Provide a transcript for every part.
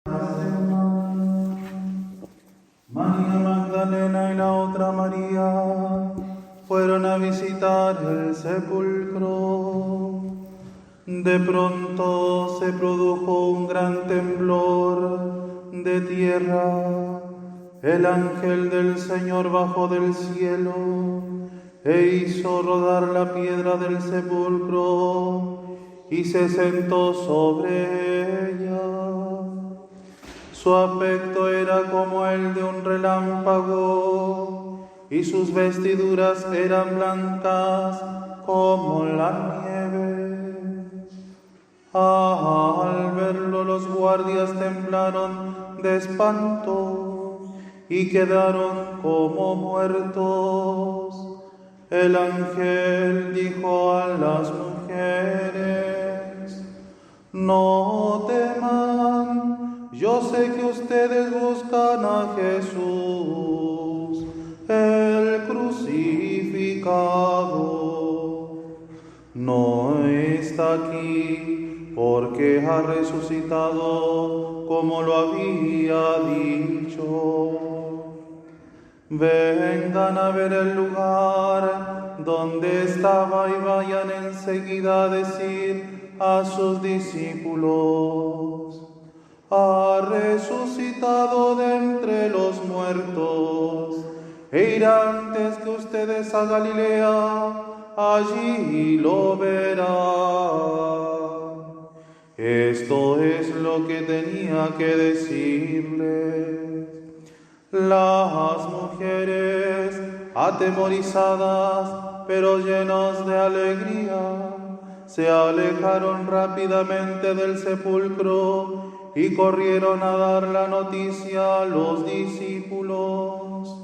María Magdalena y la otra María fueron a visitar el sepulcro. De pronto se produjo un gran temblor de tierra. El ángel del Señor bajó del cielo e hizo rodar la piedra del sepulcro y se sentó sobre ella. Su aspecto era como el de un relámpago, y sus vestiduras eran blancas como la nieve. Al verlo, los guardias temblaron de espanto y quedaron como muertos. El ángel dijo a las mujeres: no teman, yo sé que ustedes buscan a Jesús, el crucificado. No está aquí, porque ha resucitado como lo había dicho. Vengan a ver el lugar donde estaba y vayan enseguida a decir a sus discípulos: ha resucitado de entre los muertos, e irá antes que ustedes a Galilea, allí lo verán. Esto es lo que tenía que decirles. Las mujeres, atemorizadas, pero llenos de alegría, se alejaron rápidamente del sepulcro y corrieron a dar la noticia a los discípulos.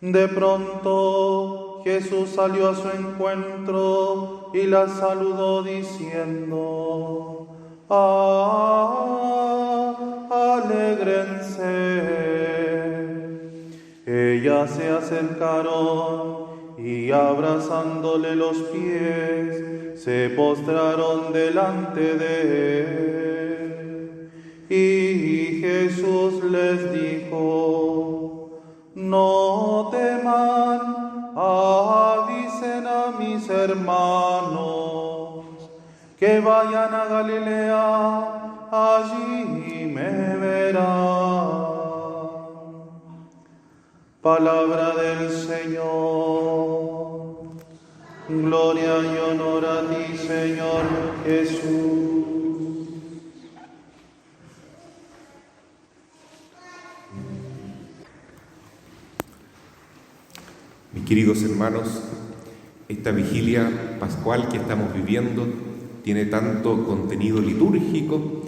De pronto Jesús salió a su encuentro y la saludó diciendo: alégrense. Ellas se acercaron y, abrazándole los pies, se postraron delante de él. Y Jesús les dijo: no teman, avisen a mis hermanos que vayan a Galilea, allí me verán. Palabra del Señor. Gloria y honor a ti, Señor Jesús. Mis queridos hermanos, esta vigilia pascual que estamos viviendo tiene tanto contenido litúrgico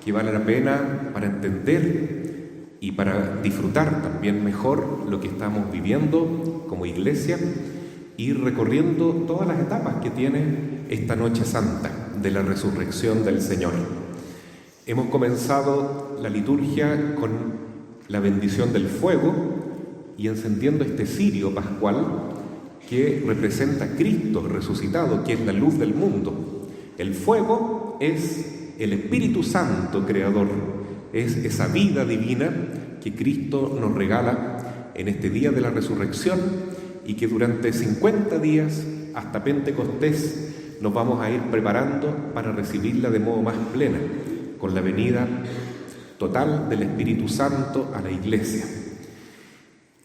que vale la pena para entender y para disfrutar también mejor lo que estamos viviendo como iglesia, ir recorriendo todas las etapas que tiene esta noche santa de la resurrección del Señor. Hemos comenzado la liturgia con la bendición del fuego y encendiendo este cirio pascual que representa a Cristo resucitado, que es la luz del mundo. El fuego es el Espíritu Santo creador, es esa vida divina que Cristo nos regala en este día de la resurrección y que durante 50 días hasta Pentecostés nos vamos a ir preparando para recibirla de modo más plena, con la venida total del Espíritu Santo a la Iglesia.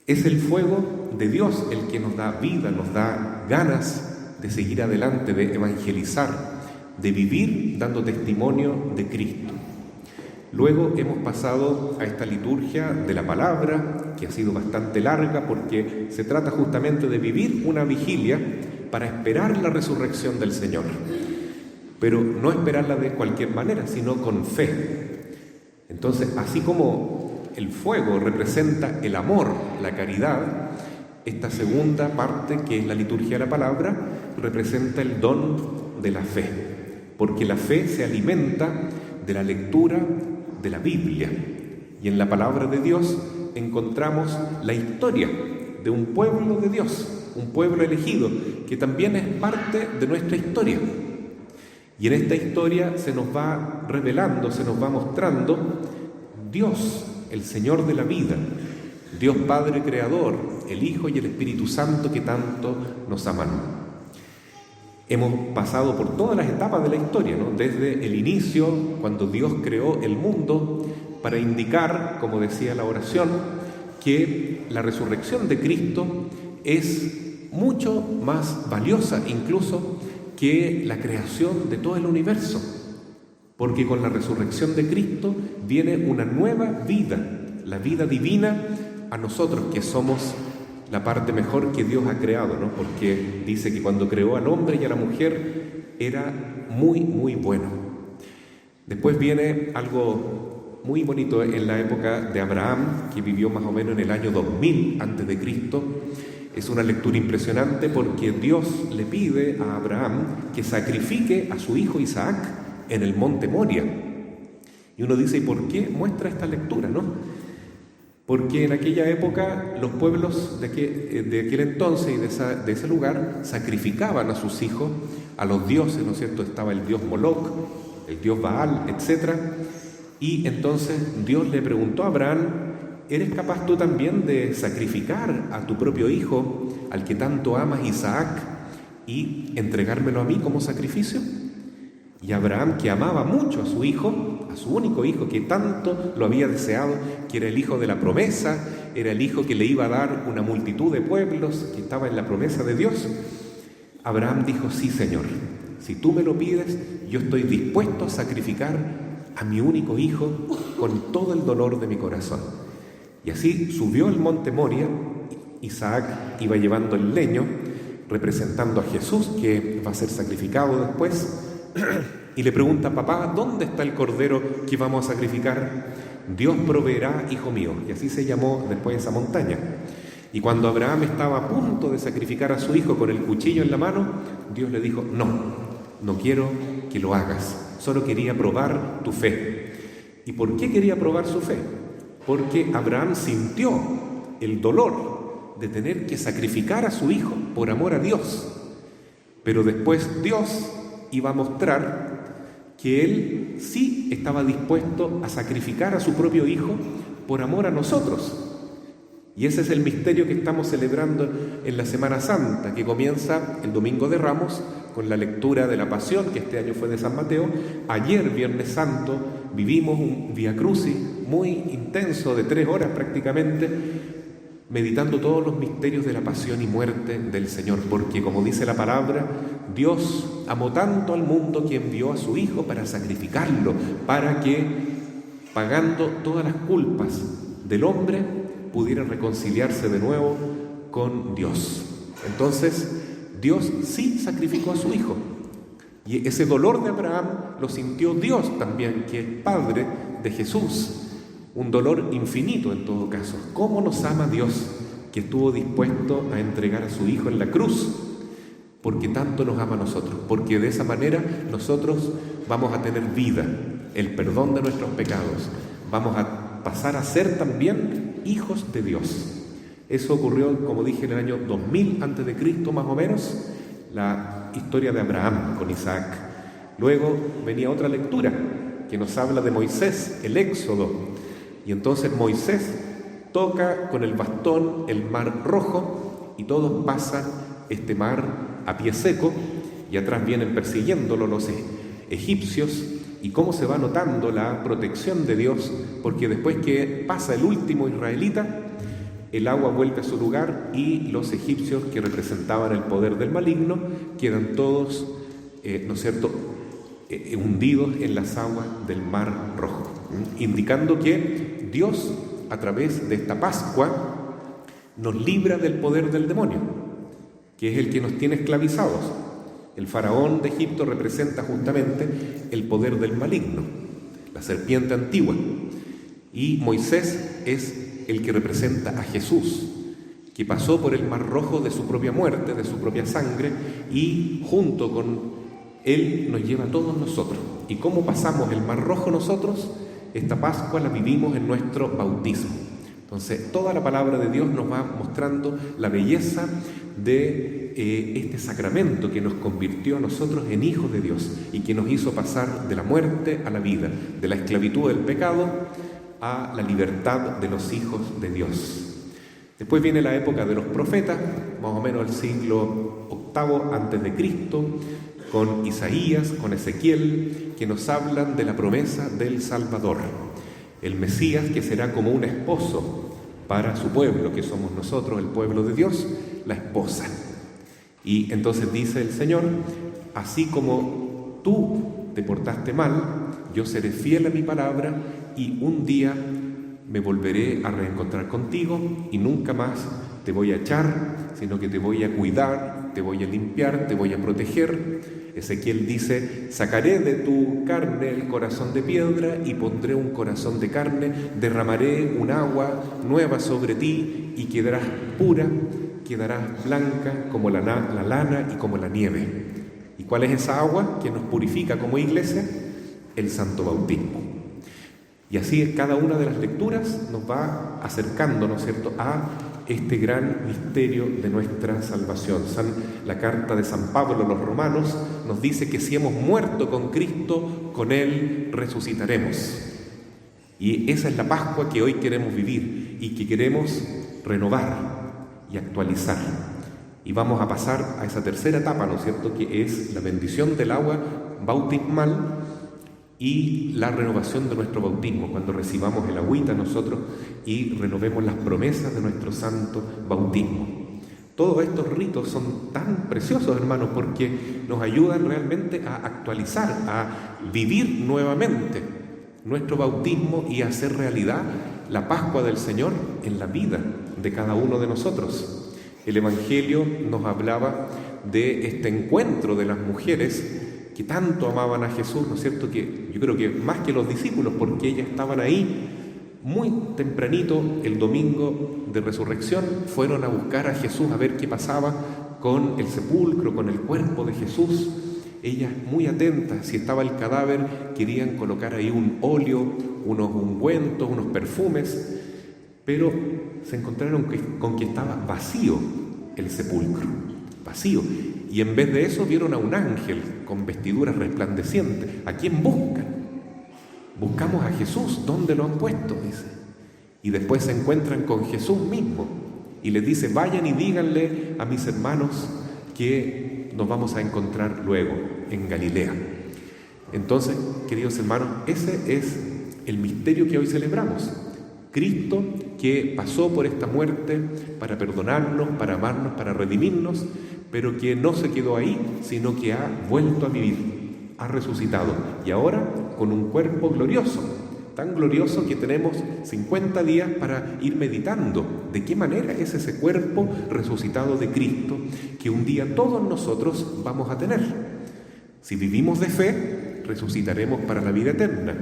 Es el fuego de Dios el que nos da vida, nos da ganas de seguir adelante, de evangelizar, de vivir dando testimonio de Cristo. Luego hemos pasado a esta liturgia de la palabra, que ha sido bastante larga porque se trata justamente de vivir una vigilia para esperar la resurrección del Señor. Pero no esperarla de cualquier manera, sino con fe. Entonces, así como el fuego representa el amor, la caridad, esta segunda parte, que es la liturgia de la palabra, representa el don de la fe, porque la fe se alimenta de la lectura de la Biblia, y en la palabra de Dios encontramos la historia de un pueblo de Dios, un pueblo elegido, que también es parte de nuestra historia. Y en esta historia se nos va revelando, se nos va mostrando Dios, el Señor de la vida, Dios Padre Creador, el Hijo y el Espíritu Santo que tanto nos aman. Hemos pasado por todas las etapas de la historia, ¿no? Desde el inicio, cuando Dios creó el mundo, para indicar, como decía la oración, que la resurrección de Cristo es mucho más valiosa incluso que la creación de todo el universo, porque con la resurrección de Cristo viene una nueva vida, la vida divina a nosotros que somos la parte mejor que Dios ha creado, ¿no? Porque dice que cuando creó al hombre y a la mujer era muy, muy bueno. Después viene algo muy bonito en la época de Abraham, que vivió más o menos en el año 2000 antes de Cristo. Es una lectura impresionante porque Dios le pide a Abraham que sacrifique a su hijo Isaac en el monte Moria. Y uno dice, ¿y por qué muestra esta lectura, no? Porque en aquella época los pueblos de aquel entonces y de ese lugar sacrificaban a sus hijos a los dioses, ¿no es cierto? Estaba el dios Moloch, el dios Baal, etc. Y entonces Dios le preguntó a Abraham, ¿eres capaz tú también de sacrificar a tu propio hijo, al que tanto amas, Isaac, y entregármelo a mí como sacrificio? Y Abraham, que amaba mucho a su hijo, a su único hijo que tanto lo había deseado, que era el hijo de la promesa, era el hijo que le iba a dar una multitud de pueblos, que estaba en la promesa de Dios, Abraham dijo, sí, Señor, si tú me lo pides, yo estoy dispuesto a sacrificar a mi único hijo con todo el dolor de mi corazón. Y así subió al monte Moria. Isaac iba llevando el leño, representando a Jesús, que va a ser sacrificado después, y le pregunta, papá, ¿dónde está el cordero que vamos a sacrificar? Dios proveerá, hijo mío. Y así se llamó después esa montaña. Y cuando Abraham estaba a punto de sacrificar a su hijo con el cuchillo en la mano, Dios le dijo, no quiero que lo hagas, solo quería probar tu fe. ¿Y por qué quería probar su fe? Porque Abraham sintió el dolor de tener que sacrificar a su hijo por amor a Dios. Pero después Dios iba a mostrar que él sí estaba dispuesto a sacrificar a su propio hijo por amor a nosotros. Y ese es el misterio que estamos celebrando en la Semana Santa, que comienza el Domingo de Ramos con la lectura de la Pasión, que este año fue de San Mateo. Ayer, Viernes Santo, vivimos un Vía Crucis muy intenso de 3 horas prácticamente, meditando todos los misterios de la pasión y muerte del Señor, porque como dice la palabra, Dios amó tanto al mundo que envió a su Hijo para sacrificarlo, para que, pagando todas las culpas del hombre, pudiera reconciliarse de nuevo con Dios. Entonces, Dios sí sacrificó a su Hijo, y ese dolor de Abraham lo sintió Dios también, que es Padre de Jesús. Un dolor infinito en todo caso. ¿Cómo nos ama Dios, que estuvo dispuesto a entregar a su Hijo en la cruz? Porque tanto nos ama a nosotros, porque de esa manera nosotros vamos a tener vida, el perdón de nuestros pecados, vamos a pasar a ser también hijos de Dios. Eso ocurrió, como dije, en el año 2000 a.C., más o menos, la historia de Abraham con Isaac. Luego venía otra lectura que nos habla de Moisés, el Éxodo. Y entonces Moisés toca con el bastón el mar Rojo y todos pasan este mar a pie seco, y atrás vienen persiguiéndolo los egipcios, y cómo se va notando la protección de Dios, porque después que pasa el último israelita, el agua vuelve a su lugar y los egipcios, que representaban el poder del maligno, quedan todos, ¿no es cierto?, hundidos en las aguas del mar Rojo, indicando que Dios, a través de esta Pascua, nos libra del poder del demonio, que es el que nos tiene esclavizados. El faraón de Egipto representa justamente el poder del maligno, la serpiente antigua, y Moisés es el que representa a Jesús, que pasó por el mar Rojo de su propia muerte, de su propia sangre, y junto con Él nos lleva a todos nosotros. ¿Y cómo pasamos el mar Rojo nosotros? Esta Pascua la vivimos en nuestro bautismo. Entonces, toda la palabra de Dios nos va mostrando la belleza de este sacramento que nos convirtió a nosotros en hijos de Dios y que nos hizo pasar de la muerte a la vida, de la esclavitud del pecado a la libertad de los hijos de Dios. Después viene la época de los profetas, más o menos el siglo VIII antes de Cristo, con Isaías, con Ezequiel, que nos hablan de la promesa del Salvador, el Mesías que será como un esposo para su pueblo, que somos nosotros, el pueblo de Dios, la esposa. Y entonces dice el Señor: así como tú te portaste mal, yo seré fiel a mi palabra y un día me volveré a reencontrar contigo y nunca más te voy a echar, sino que te voy a cuidar, te voy a limpiar, te voy a proteger. Ezequiel dice: sacaré de tu carne el corazón de piedra y pondré un corazón de carne, derramaré un agua nueva sobre ti y quedarás pura, quedarás blanca como la lana y como la nieve. ¿Y cuál es esa agua que nos purifica como iglesia? El santo bautismo. Y así cada una de las lecturas nos va acercando, ¿no es cierto?, a este gran misterio de nuestra salvación. La carta de San Pablo a los Romanos nos dice que si hemos muerto con Cristo, con Él resucitaremos. Y esa es la Pascua que hoy queremos vivir y que queremos renovar y actualizar. Y vamos a pasar a esa tercera etapa, ¿no es cierto?, que es la bendición del agua bautismal y la renovación de nuestro bautismo, cuando recibamos el agüita nosotros y renovemos las promesas de nuestro santo bautismo. Todos estos ritos son tan preciosos, hermanos, porque nos ayudan realmente a actualizar, a vivir nuevamente nuestro bautismo y a hacer realidad la Pascua del Señor en la vida de cada uno de nosotros. El Evangelio nos hablaba de este encuentro de las mujeres que tanto amaban a Jesús, ¿no es cierto?, que yo creo que más que los discípulos, porque ellas estaban ahí muy tempranito el domingo de resurrección, fueron a buscar a Jesús a ver qué pasaba con el sepulcro, con el cuerpo de Jesús. Ellas muy atentas, si estaba el cadáver, querían colocar ahí un óleo, unos ungüentos, unos perfumes, pero se encontraron con que estaba vacío el sepulcro, vacío. Y en vez de eso vieron a un ángel con vestiduras resplandecientes. ¿A quién buscan? Buscamos a Jesús. ¿Dónde lo han puesto?, dice. Y después se encuentran con Jesús mismo y les dice: vayan y díganle a mis hermanos que nos vamos a encontrar luego en Galilea. Entonces, queridos hermanos, ese es el misterio que hoy celebramos. Cristo que pasó por esta muerte para perdonarnos, para amarnos, para redimirnos, pero que no se quedó ahí, sino que ha vuelto a vivir, ha resucitado, y ahora con un cuerpo glorioso, tan glorioso que tenemos 50 días para ir meditando de qué manera es ese cuerpo resucitado de Cristo que un día todos nosotros vamos a tener. Si vivimos de fe, resucitaremos para la vida eterna,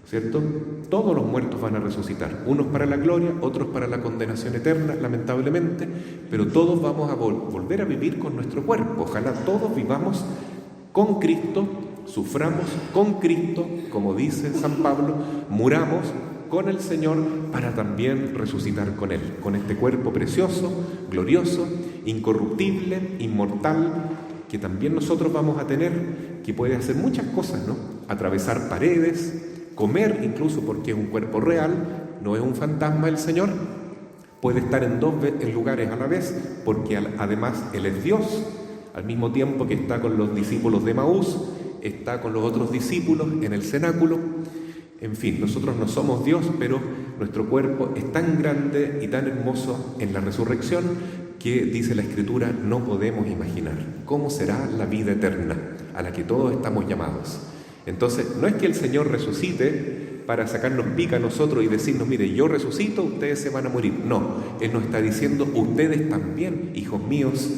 ¿cierto? Todos los muertos van a resucitar, unos para la gloria, otros para la condenación eterna, lamentablemente, pero todos vamos a volver a vivir con nuestro cuerpo. Ojalá todos vivamos con Cristo, suframos con Cristo, como dice San Pablo, muramos con el Señor para también resucitar con Él, con este cuerpo precioso, glorioso, incorruptible, inmortal, que también nosotros vamos a tener, que puede hacer muchas cosas, ¿no? Atravesar paredes, comer incluso, porque es un cuerpo real, no es un fantasma el Señor. Puede estar en en lugares a la vez, porque además Él es Dios, al mismo tiempo que está con los discípulos de Emaús, está con los otros discípulos en el cenáculo. En fin, nosotros no somos Dios, pero nuestro cuerpo es tan grande y tan hermoso en la resurrección que, dice la Escritura, no podemos imaginar cómo será la vida eterna a la que todos estamos llamados. Entonces, no es que el Señor resucite para sacarnos pica a nosotros y decirnos: mire, yo resucito, ustedes se van a morir. No, Él nos está diciendo: ustedes también, hijos míos,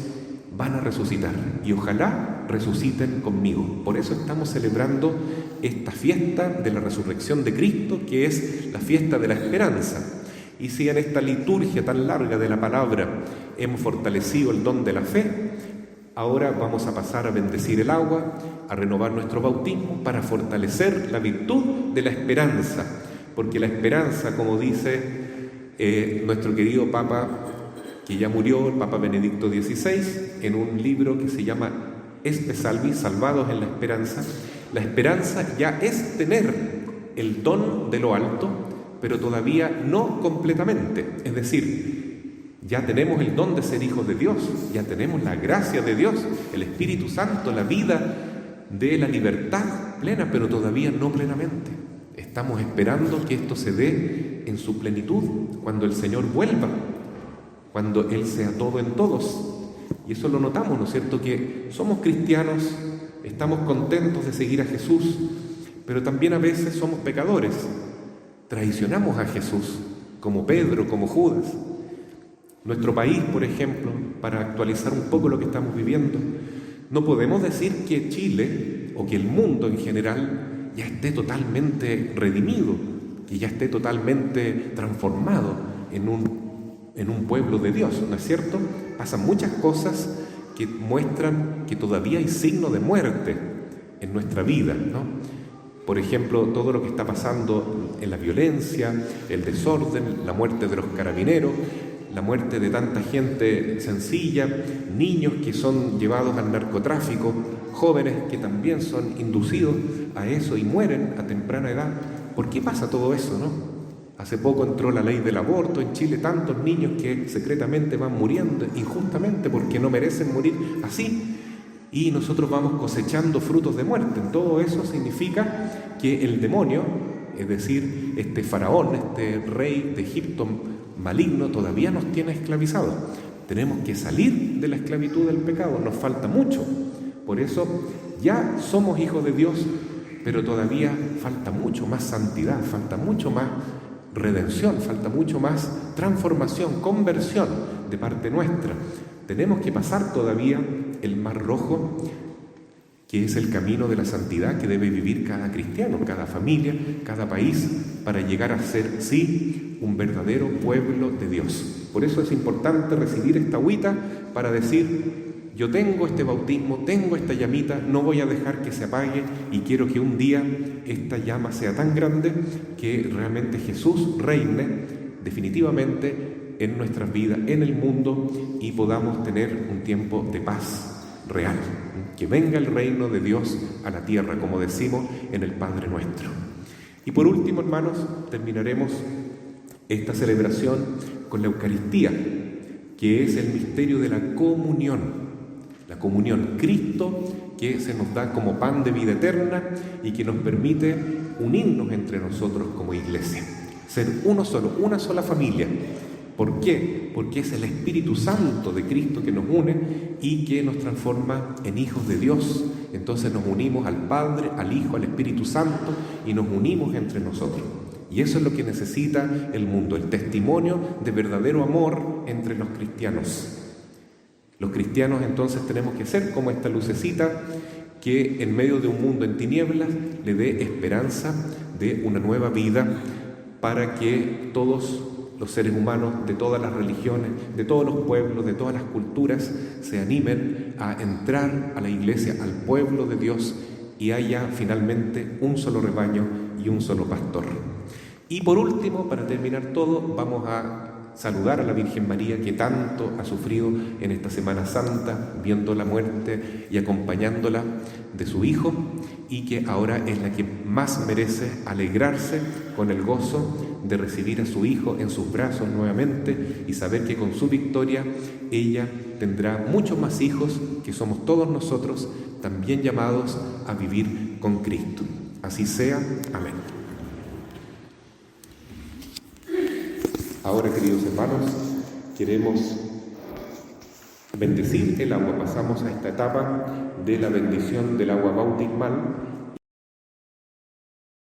van a resucitar, y ojalá resuciten conmigo. Por eso estamos celebrando esta fiesta de la resurrección de Cristo, que es la fiesta de la esperanza. Y si en esta liturgia tan larga de la palabra hemos fortalecido el don de la fe, ahora vamos a pasar a bendecir el agua, a renovar nuestro bautismo para fortalecer la virtud de la esperanza, porque la esperanza, como dice nuestro querido Papa, que ya murió, el Papa Benedicto XVI, en un libro que se llama Espe Salvi, Salvados en la esperanza ya es tener el don de lo alto pero todavía no completamente. Es decir, ya tenemos el don de ser hijos de Dios, ya tenemos la gracia de Dios, el Espíritu Santo, la vida de la libertad plena, pero todavía no plenamente. Estamos esperando que esto se dé en su plenitud, cuando el Señor vuelva, cuando Él sea todo en todos. Y eso lo notamos, ¿no es cierto?, que somos cristianos, estamos contentos de seguir a Jesús, pero también a veces somos pecadores. Traicionamos a Jesús, como Pedro, como Judas. Nuestro país, por ejemplo, para actualizar un poco lo que estamos viviendo, no podemos decir que Chile o que el mundo en general ya esté totalmente redimido, que ya esté totalmente transformado en un pueblo de Dios, ¿no es cierto? Pasan muchas cosas que muestran que todavía hay signo de muerte en nuestra vida, ¿no? Por ejemplo, todo lo que está pasando en la violencia, el desorden, la muerte de los carabineros, la muerte de tanta gente sencilla, niños que son llevados al narcotráfico, jóvenes que también son inducidos a eso y mueren a temprana edad. ¿Por qué pasa todo eso, no? Hace poco entró la ley del aborto en Chile, tantos niños que secretamente van muriendo injustamente porque no merecen morir así. Y nosotros vamos cosechando frutos de muerte. Todo eso significa que el demonio, es decir, este faraón, este rey de Egipto maligno, todavía nos tiene esclavizados. Tenemos que salir de la esclavitud del pecado, nos falta mucho. Por eso ya somos hijos de Dios, pero todavía falta mucho más santidad, falta mucho más redención, falta mucho más transformación, conversión de parte nuestra. Tenemos que pasar todavía el Mar Rojo, que es el camino de la santidad que debe vivir cada cristiano, cada familia, cada país, para llegar a ser, sí, un verdadero pueblo de Dios. Por eso es importante recibir esta agüita para decir: yo tengo este bautismo, tengo esta llamita, no voy a dejar que se apague y quiero que un día esta llama sea tan grande que realmente Jesús reine definitivamente en nuestras vidas, en el mundo, y podamos tener un tiempo de paz real. Que venga el reino de Dios a la tierra, como decimos en el Padre Nuestro. Y por último, hermanos, terminaremos esta celebración con la Eucaristía, que es el misterio de la comunión. La comunión, Cristo, que se nos da como pan de vida eterna y que nos permite unirnos entre nosotros como iglesia, ser uno solo, una sola familia. ¿Por qué? Porque es el Espíritu Santo de Cristo que nos une y que nos transforma en hijos de Dios. Entonces nos unimos al Padre, al Hijo, al Espíritu Santo y nos unimos entre nosotros. Y eso es lo que necesita el mundo, el testimonio de verdadero amor entre los cristianos. Los cristianos entonces tenemos que ser como esta lucecita que en medio de un mundo en tinieblas le dé esperanza de una nueva vida para que todos los seres humanos de todas las religiones, de todos los pueblos, de todas las culturas se animen a entrar a la iglesia, al pueblo de Dios, y haya finalmente un solo rebaño y un solo pastor. Y por último, para terminar todo, vamos a saludar a la Virgen María, que tanto ha sufrido en esta Semana Santa, viendo la muerte y acompañándola de su Hijo, y que ahora es la que más merece alegrarse con el gozo de recibir a su Hijo en sus brazos nuevamente y saber que con su victoria ella tendrá muchos más hijos, que somos todos nosotros, también llamados a vivir con Cristo. Así sea. Amén. Ahora, queridos hermanos, queremos bendecir el agua. Pasamos a esta etapa de la bendición del agua bautismal,